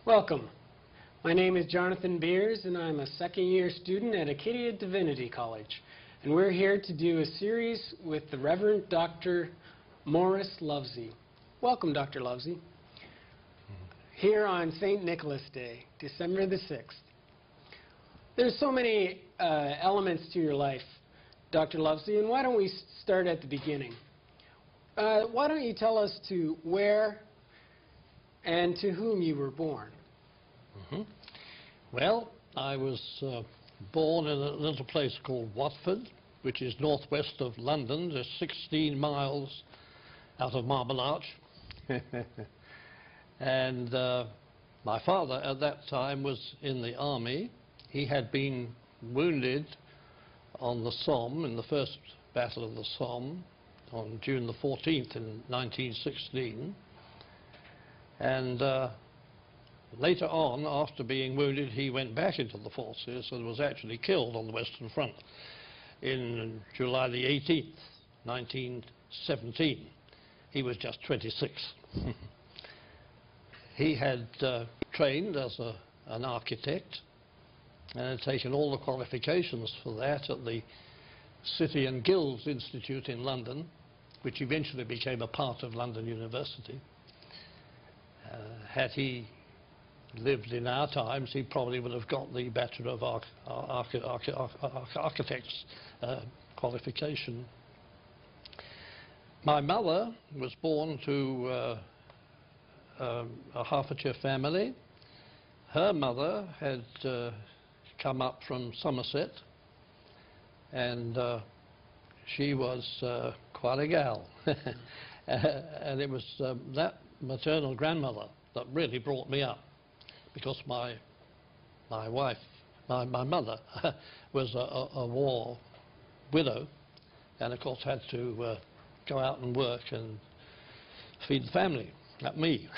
Welcome. My name is Jonathan Beers, and I'm a second-year student at Acadia Divinity College. And we're here to do a series with the Reverend Dr. Morris Lovesey. Welcome, Dr. Lovesey. Here on St. Nicholas Day, December the 6th. There's so many elements to your life, Dr. Lovesey, and why don't we start at the beginning? Why don't you tell us to where and to whom you were born? Well, I was born in a little place called Watford, which is northwest of London, just 16 miles out of Marble Arch. And my father at that time was in the army. He had been wounded on the Somme, in the first Battle of the Somme, on June the 14th in 1916. And later on, after being wounded, he went back into the forces and was actually killed on the Western Front in July the 18th, 1917. He was just 26. He had trained as an architect and had taken all the qualifications for that at the City and Guilds Institute in London, which eventually became a part of London University. Had he lived in our times, he probably would have got the Bachelor of Architects qualification. My mother was born to a Hertfordshire family. Her mother had come up from Somerset, and she was quite a gal. And it was that maternal grandmother that really brought me up, because my mother was a war widow, and of course had to go out and work and feed the family, not me.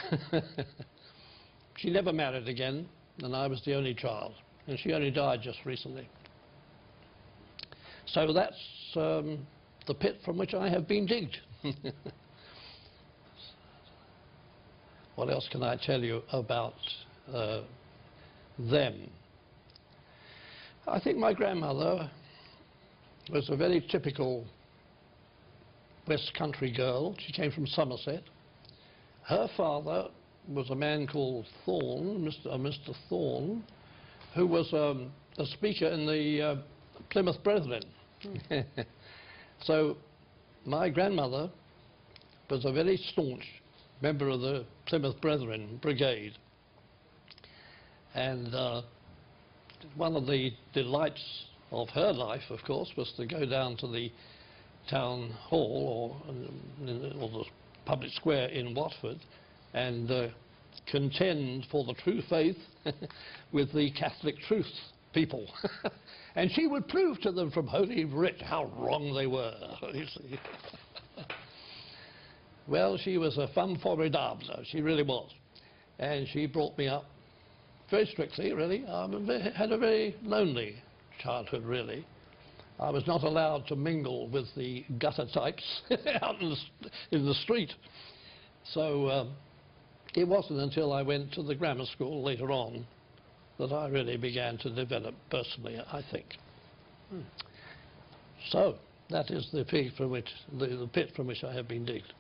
She never married again, and I was the only child, and she only died just recently. So that's the pit from which I have been digged. What else can I tell you about them? I think my grandmother was a very typical West Country girl. She came from Somerset. Her father was a man called Thorne, Mr. Thorne, who was a speaker in the Plymouth Brethren. So my grandmother was a very staunch member of the Plymouth Brethren Brigade. And one of the delights of her life, of course, was to go down to the town hall or the public square in Watford and contend for the true faith with the Catholic truth people. And she would prove to them from Holy Writ how wrong they were, you see. Well, she was a femme formidable, she really was. And she brought me up very strictly, really. I had a very lonely childhood, really. I was not allowed to mingle with the gutter types out in the street. So it wasn't until I went to the grammar school later on that I really began to develop personally, I think. So that is the pit from which I have been digged.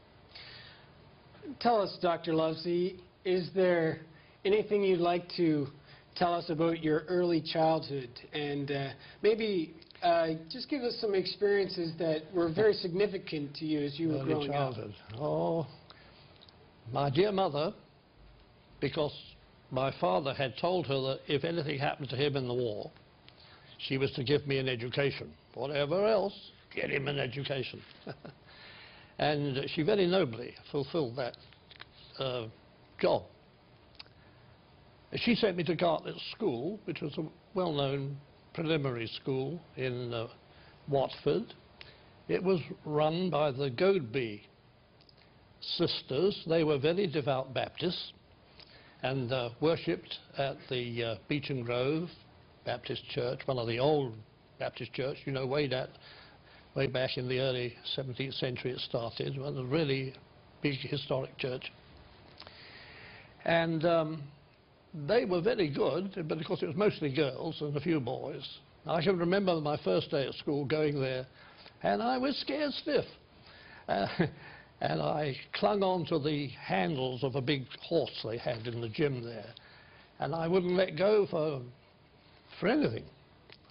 Tell us, Dr. Lovesey, is there anything you'd like to tell us about your early childhood? And maybe just give us some experiences that were very significant to you as you were growing up. Oh, my dear mother, because my father had told her that if anything happened to him in the war, she was to give me an education. Whatever else, get him an education. And she very nobly fulfilled that job. She sent me to Gartlett's School, which was a well-known preliminary school in Watford. It was run by the Godby sisters. They were very devout Baptists and worshipped at the Beecham Grove Baptist Church, one of the old Baptist church, you know, way back in the early 17th century it started. It was a really big historic church. And they were very good, but of course it was mostly girls and a few boys. I can remember my first day at school going there, and I was scared stiff. And I clung on to the handles of a big horse they had in the gym there, and I wouldn't let go for anything.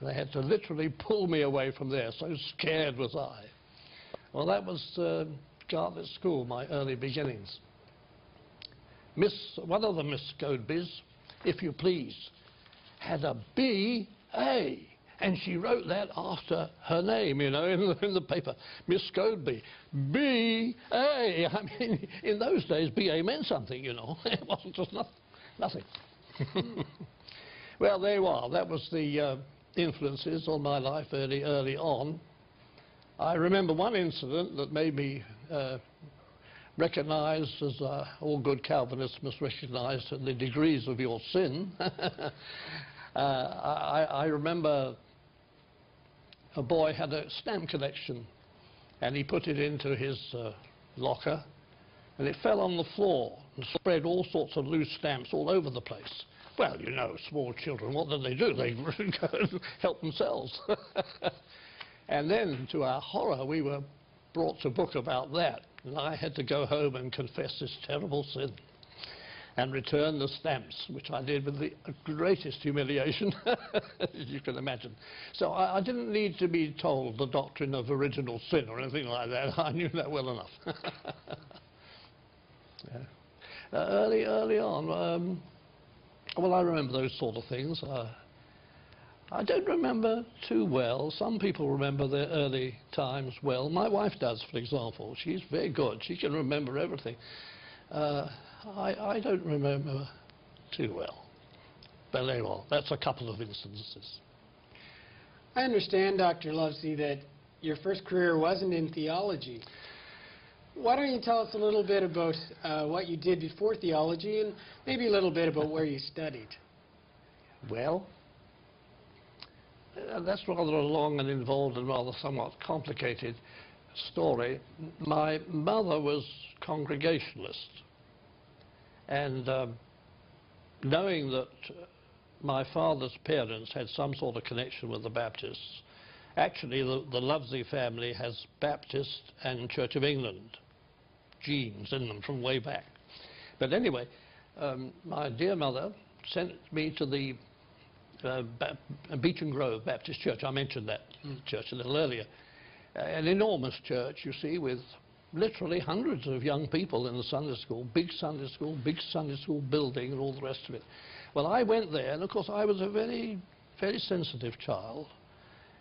They had to literally pull me away from there, so scared was I. Well, that was Gartlett School, my early beginnings. One of the Miss Godbys, if you please, had a B.A., and she wrote that after her name, you know, in the paper. Miss Godby, B.A. I mean, in those days, B.A. meant something, you know. It wasn't just nothing. Well, there you are. That was the influences on my life early on. I remember one incident that made me recognize, as all good Calvinists must recognize, the degrees of your sin. I remember a boy had a stamp collection, and he put it into his locker, and it fell on the floor and spread all sorts of loose stamps all over the place. Well, you know, small children, what do? They go and help themselves. And then, to our horror, we were brought to book about that, and I had to go home and confess this terrible sin and return the stamps, which I did with the greatest humiliation, as you can imagine. So I didn't need to be told the doctrine of original sin or anything like that. I knew that well enough. Yeah. Early on, well, I remember those sort of things. I don't remember too well. Some people remember their early times well. My wife does, for example. She's very good. She can remember everything. I don't remember too well. But anyway, that's a couple of instances. I understand, Dr. Lovesey, that your first career wasn't in theology. Why don't you tell us a little bit about what you did before theology, and maybe a little bit about where you studied? Well, that's rather a long and involved and rather somewhat complicated story. My mother was Congregationalist, and knowing that my father's parents had some sort of connection with the Baptists, actually the Lovesey family has Baptist and Church of England genes in them from way back. But anyway, my dear mother sent me to the Beechen Grove Baptist Church. I mentioned that church a little earlier. An enormous church, you see, with literally hundreds of young people in the Sunday school, big Sunday school building and all the rest of it. Well, I went there, and of course I was a very, very sensitive child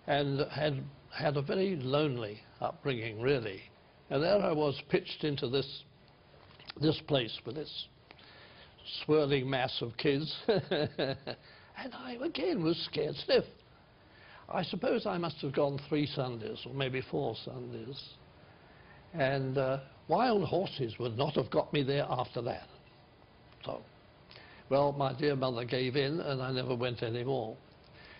and had a very lonely upbringing, really. And there I was, pitched into this place with this swirling mass of kids. And I, again, was scared stiff. I suppose I must have gone 3 Sundays, or maybe 4 Sundays. And wild horses would not have got me there after that. So, well, my dear mother gave in, and I never went anymore.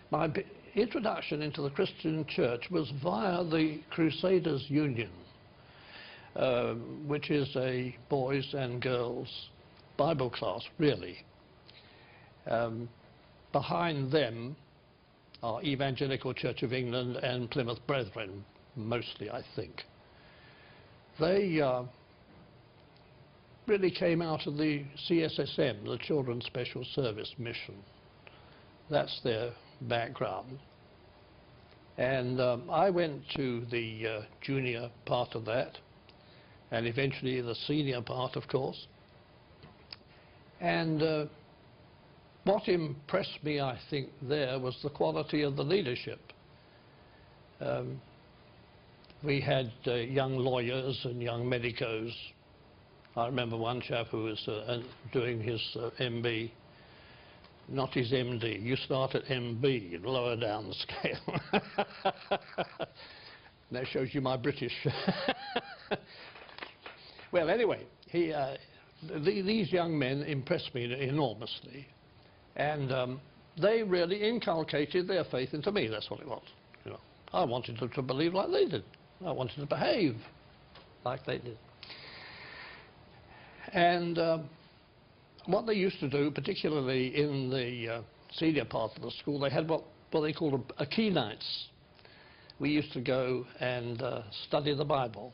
My introduction into the Christian church was via the Crusaders Union, which is a boys and girls Bible class, really. Behind them are Evangelical Church of England and Plymouth Brethren, mostly, I think. They really came out of the CSSM, the Children's Special Service Mission. That's their background. And I went to the junior part of that, and eventually the senior part, of course. And what impressed me, I think, there was the quality of the leadership. We had young lawyers and young medicos. I remember one chap who was doing his MB, not his MD. You start at MB, lower down the scale. That shows you my British. Well, anyway, these young men impressed me enormously. And they really inculcated their faith into me. That's what it was. You know, I wanted them to believe like they did. I wanted to behave like they did. And what they used to do, particularly in the senior part of the school, they had what they called a key nights. We used to go and study the Bible.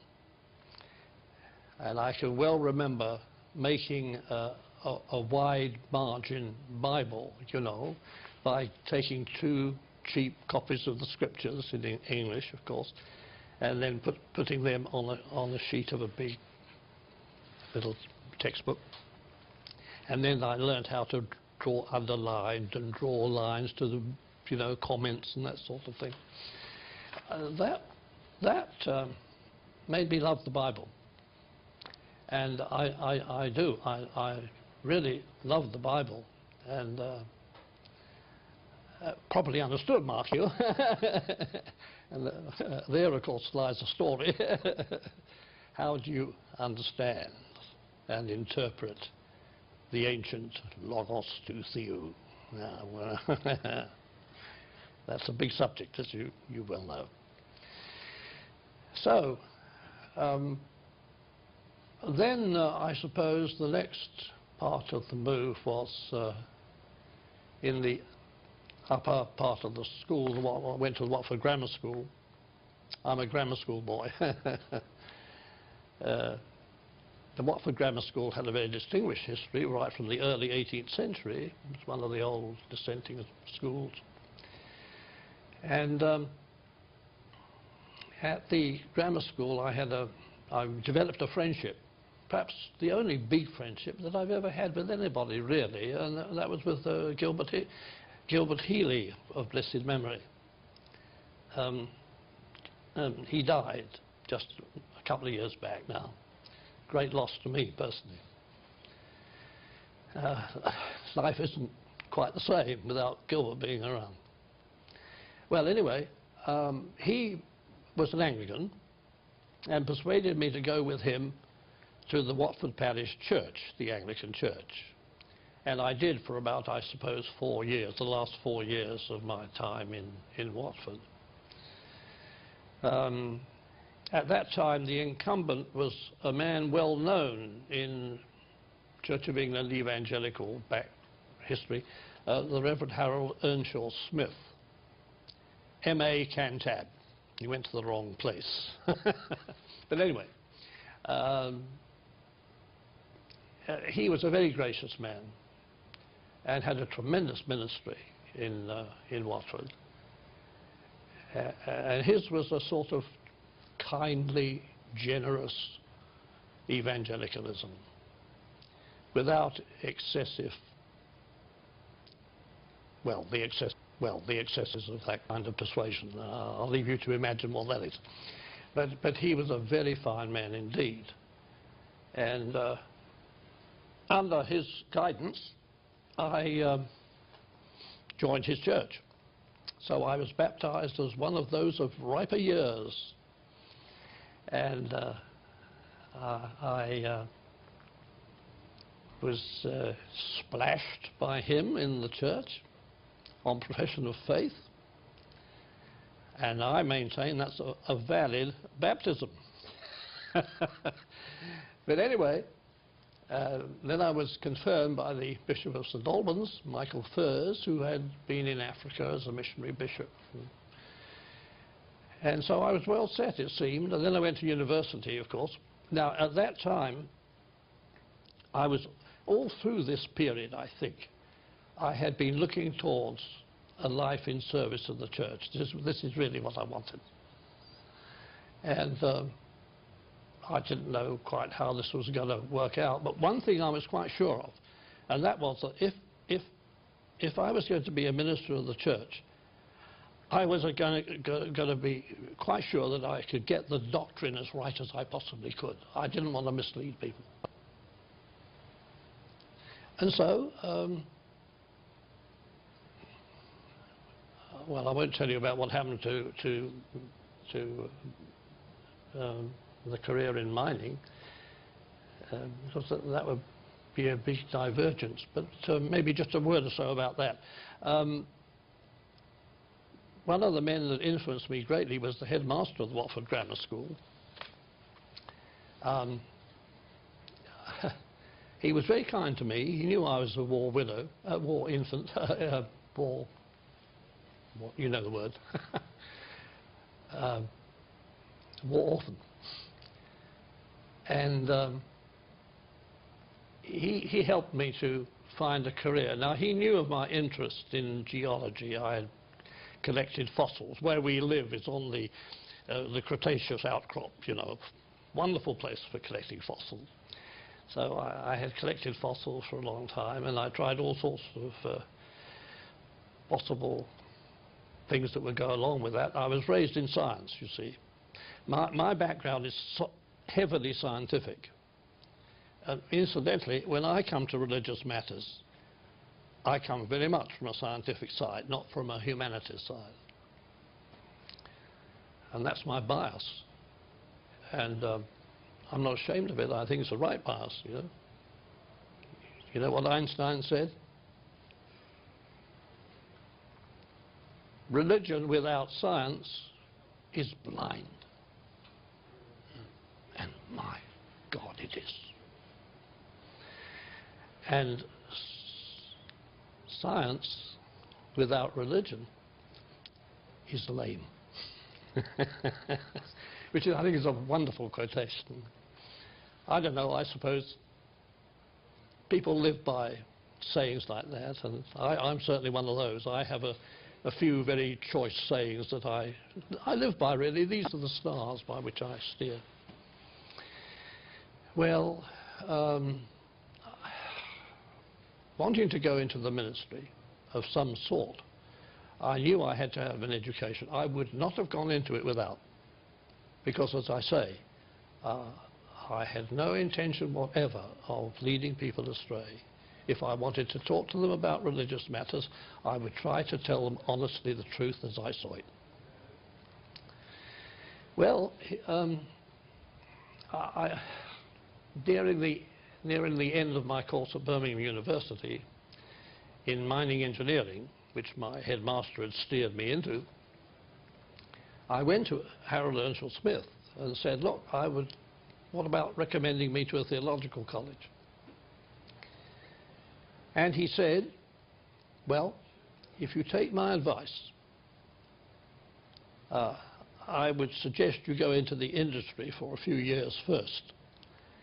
And I can well remember making a wide margin Bible, you know, by taking 2 cheap copies of the scriptures in English, of course, and then putting them on a sheet of a big little textbook. And then I learned how to draw underlined and draw lines to the, you know, comments and that sort of thing. That made me love the Bible. And I do. I really love the Bible. And properly understood, mark you. And there, of course, lies a story. How do you understand and interpret the ancient Logos to Theou? That's a big subject, as you well know. So, then I suppose the next part of the move was in the upper part of the school. I went to Watford Grammar School. I'm a grammar school boy. The Watford Grammar School had a very distinguished history right from the early 18th century. It was one of the old dissenting schools. And at the grammar school I developed a friendship, perhaps the only big friendship that I've ever had with anybody, really, and that was with Gilbert Healy of blessed memory. He died just a couple of years back now. Great loss to me personally. Life isn't quite the same without Gilbert being around. Well, anyway, he was an Anglican and persuaded me to go with him to the Watford Parish Church, the Anglican Church. And I did for about, I suppose, 4 years, the last 4 years of my time in Watford. At that time, the incumbent was a man well known in Church of England evangelical back history, the Reverend Harold Earnshaw Smith, M.A. Cantab. He went to the wrong place. But anyway, he was a very gracious man and had a tremendous ministry in Watford. And his was a sort of kindly, generous evangelicalism without excessive, the excesses of that kind of persuasion. I'll leave you to imagine what that is. But he was a very fine man indeed. And under his guidance, I joined his church. So I was baptized as one of those of riper years. And I was splashed by him in the church on profession of faith. And I maintain that's a valid baptism. But anyway, then I was confirmed by the Bishop of St Albans, Michael Furze, who had been in Africa as a missionary bishop. And so I was well set, it seemed, and then I went to university, of course. Now, at that time, I was, all through this period, I think, I had been looking towards a life in service of the church. This is really what I wanted. And I didn't know quite how this was going to work out, but one thing I was quite sure of, and that was that if I was going to be a minister of the church, I was going to be quite sure that I could get the doctrine as right as I possibly could. I didn't want to mislead people. And so, well, I won't tell you about what happened to the career in mining, because that would be a big divergence, but maybe just a word or so about that. One of the men that influenced me greatly was the headmaster of the Watford Grammar School. He was very kind to me. He knew I was a war widow, war infant, war, you know the word, war orphan. And he helped me to find a career. Now, he knew of my interest in geology. I had collected fossils. Where we live is on the Cretaceous outcrop, you know, wonderful place for collecting fossils. So I had collected fossils for a long time, and I tried all sorts of possible things that would go along with that. I was raised in science, you see. My background is heavily scientific. And incidentally, when I come to religious matters, I come very much from a scientific side, not from a humanities side. And that's my bias. And I'm not ashamed of it. I think it's the right bias, you know. You know what Einstein said? Religion without science is blind. And my God, it is. And science without religion is lame. Which I think is a wonderful quotation. I don't know, I suppose people live by sayings like that, and I'm certainly one of those. I have a few very choice sayings that I live by, really. These are the stars by which I steer. Well, wanting to go into the ministry of some sort, I knew I had to have an education. I would not have gone into it without, because, as I say, I had no intention whatever of leading people astray. If I wanted to talk to them about religious matters, I would try to tell them honestly the truth as I saw it. Well, nearing the end of my course at Birmingham University in mining engineering, which my headmaster had steered me into, I went to Harold Earnshaw Smith and said, look, what about recommending me to a theological college? And he said, well, if you take my advice, I would suggest you go into the industry for a few years first,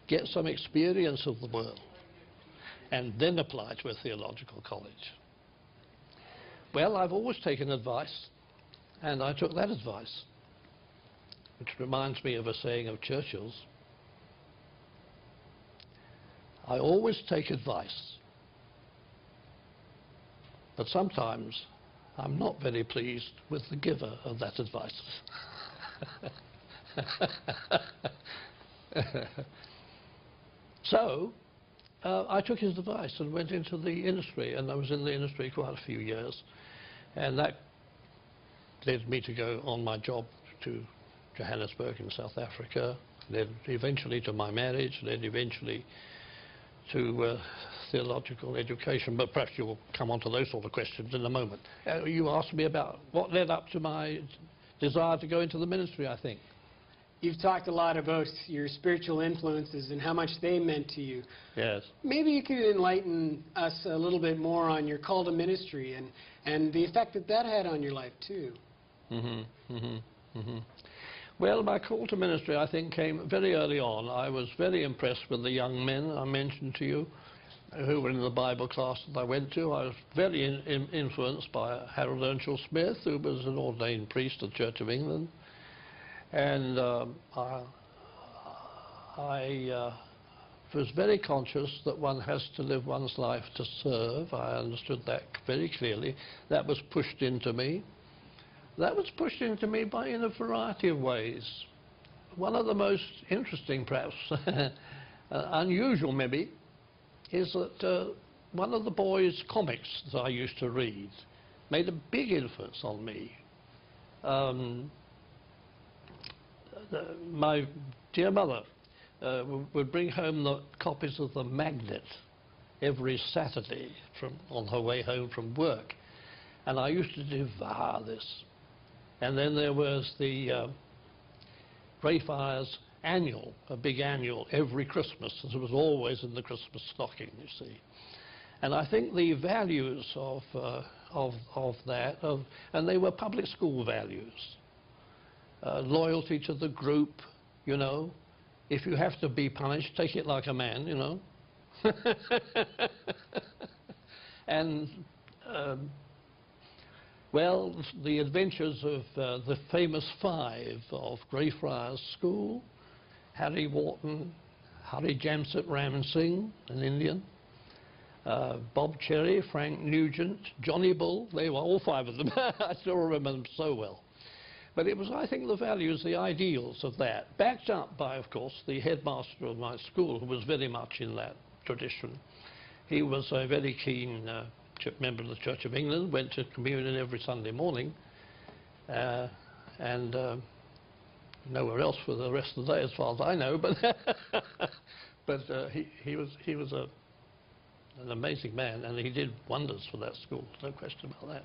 get some experience of the world, and then apply to a theological college. Well, I've always taken advice, and I took that advice, which reminds me of a saying of Churchill's. I always take advice, but sometimes I'm not very pleased with the giver of that advice. So I took his advice and went into the industry, and I was in the industry quite a few years, and that led me to go on my job to Johannesburg in South Africa, led eventually to my marriage, led eventually to theological education, but perhaps you'll come on to those sort of questions in a moment. You asked me about what led up to my desire to go into the ministry, I think. You've talked a lot about your spiritual influences and how much they meant to you. Yes. Maybe you could enlighten us a little bit more on your call to ministry and the effect that that had on your life, too. Well, my call to ministry, I think, came very early on. I was very impressed with the young men I mentioned to you who were in the Bible class that I went to. I was very influenced by Harold Earnshaw Smith, who was an ordained priest of the Church of England. And I was very conscious that one has to live one's life to serve. I understood that very clearly. That was pushed into me. That was pushed into me in a variety of ways. One of the most interesting, perhaps, unusual maybe, is that one of the boys' comics that I used to read made a big influence on me. My dear mother would bring home the copies of The Magnet every Saturday on her way home from work, and I used to devour this. And then there was the Greyfriars a big annual every Christmas, as it was always in the Christmas stocking, you see. And I think the values of that, and they were public school values, loyalty to the group, you know. If you have to be punished, take it like a man, you know. And, well, the adventures of the famous five of Greyfriars School, Harry Wharton, Hari Jamsit Ram Singh, an Indian, Bob Cherry, Frank Nugent, Johnny Bull, they were all five of them. I still remember them so well. But it was, I think, the values, the ideals of that, backed up by, of course, the headmaster of my school, who was very much in that tradition. He was a very keen member of the Church of England, went to communion every Sunday morning, and nowhere else for the rest of the day, as far as I know. But he was an amazing man, and he did wonders for that school, no question about that.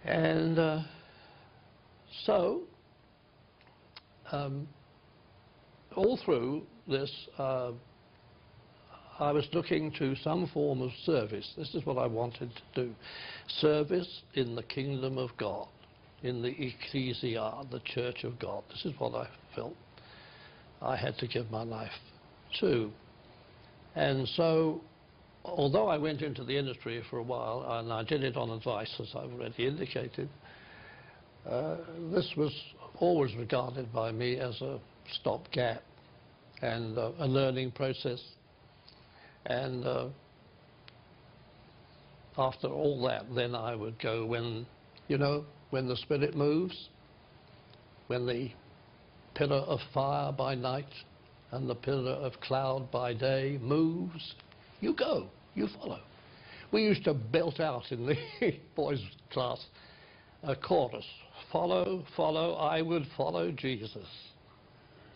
And so, all through this, I was looking to some form of service. This is what I wanted to do. Service in the kingdom of God, in the ecclesia, the church of God. This is what I felt I had to give my life to. And so, although I went into the industry for a while, and I did it on advice, as I've already indicated, this was always regarded by me as a stopgap and a learning process. And after all that, then I would go when, you know, when the Spirit moves, when the pillar of fire by night and the pillar of cloud by day moves, you go, you follow. We used to belt out in the boys' class a chorus, follow, follow, I would follow Jesus.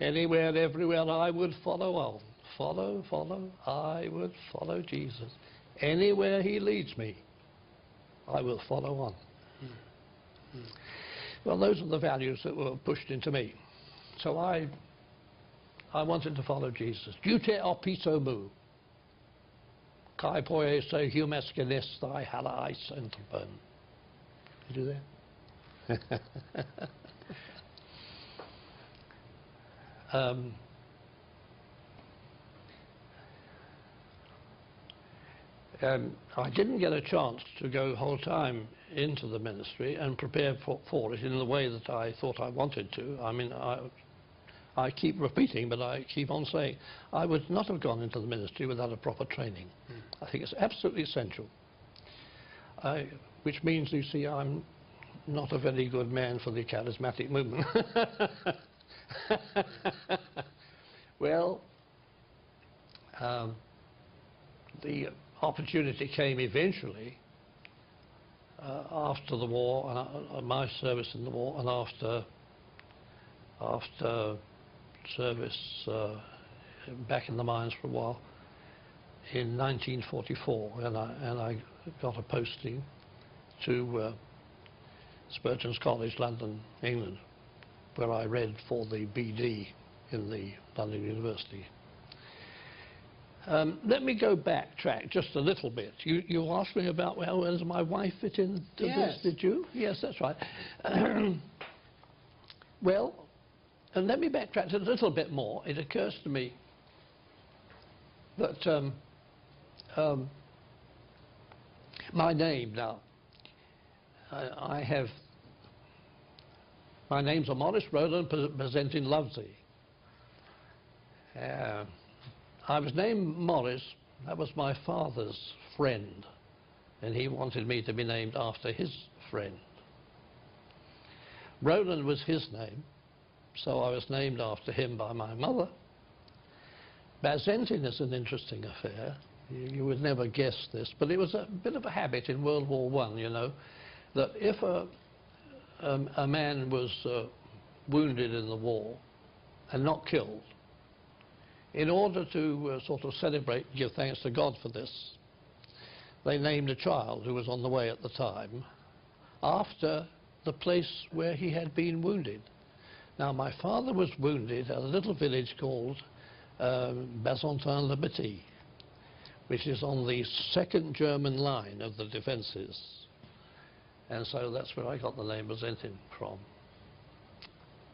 Anywhere and everywhere I would follow on. Follow, follow, I would follow Jesus. Anywhere he leads me, I will follow on. Well, those are the values that were pushed into me. So I wanted to follow Jesus. Jute opito mu. Kai poe se humaskenes thy halai centropon. You do that? I didn't get a chance to go whole time into the ministry and prepare for it in the way that I thought I wanted to. I mean, I keep repeating, but I keep on saying, I would not have gone into the ministry without a proper training. I think it's absolutely essential. Which means, you see, I'm not a very good man for the charismatic movement. Well, the opportunity came eventually after the war, and my service in the war, and after service back in the mines for a while in 1944, and I got a posting to Spurgeon's College, London, England, where I read for the BD in the London University. Let me go backtrack just a little bit. You asked me about, well, where does my wife fit into this, did you? Yes, that's right. Well, and let me backtrack a little bit more. It occurs to me that my name now, my name's Morris Rowland, presenting Lovesey. I was named Morris. That was my father's friend, and he wanted me to be named after his friend. Rowland was his name, so I was named after him by my mother. Bazentin is an interesting affair. You would never guess this, but it was a bit of a habit in World War I, you know, that if a man was wounded in the war and not killed, in order to sort of celebrate and give thanks to God for this, they named a child who was on the way at the time after the place where he had been wounded. Now, my father was wounded at a little village called Bazantin-le-Petit, which is on the second German line of the defences. And so that's where I got the name Bazantin from.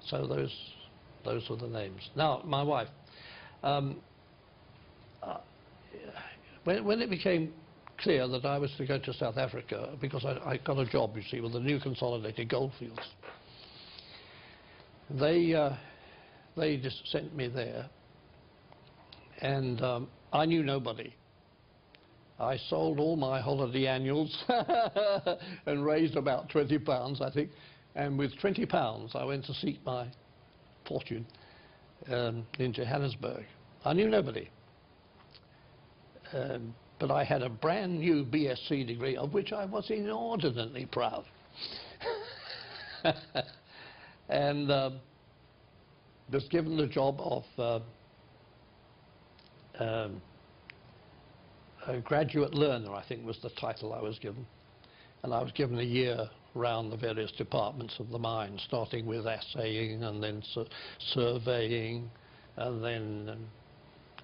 So those were the names. Now, my wife. When it became clear that I was to go to South Africa, because I got a job, you see, with the new consolidated goldfields, they just sent me there, and I knew nobody. I sold all my holiday annuals and raised about £20, I think, and with £20 I went to seek my fortune in Johannesburg. I knew nobody. But I had a brand new BSc degree, of which I was inordinately proud. And was given the job of a graduate learner, I think was the title I was given. And I was given a year round the various departments of the mine, starting with assaying and then surveying and then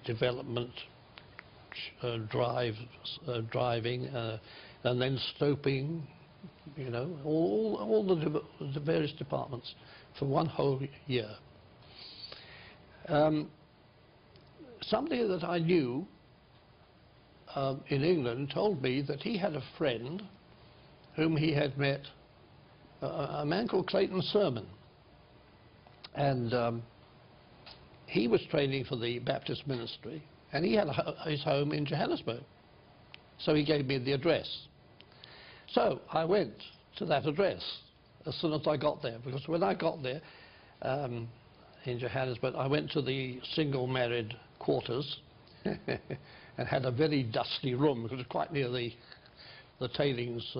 development, driving, and then stoping, you know, all the various departments for one whole year. Somebody that I knew in England told me that he had a friend whom he had met, a man called Clayton Sermon, and he was training for the Baptist ministry, and he had his home in Johannesburg. So he gave me the address. So I went to that address as soon as I got there, because when I got there in Johannesburg, I went to the single married quarters and had a very dusty room, because it was quite near the tailings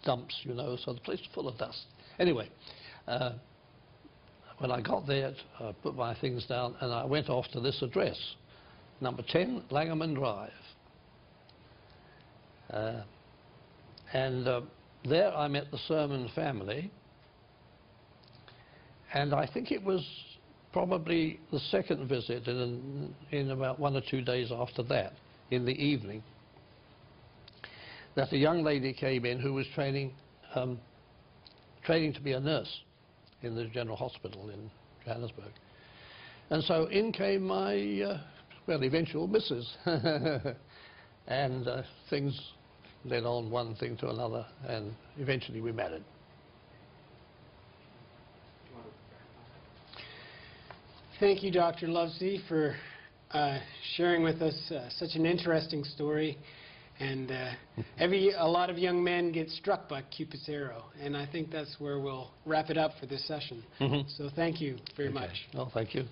dumps, you know, so the place was full of dust. Anyway, when I got there, I put my things down and I went off to this address, number 10 Langham Drive. There I met the Sermon family, and I think it was probably the second visit in about 1 or 2 days after that, in the evening, that a young lady came in who was training to be a nurse in the General Hospital in Johannesburg. And so in came my, well, eventual missus. And things led on one thing to another, and eventually we married. Thank you, Dr. Lovesey, for sharing with us such an interesting story. And a lot of young men get struck by Cupid's arrow, and I think that's where we'll wrap it up for this session. So thank you very much. Oh, thank you.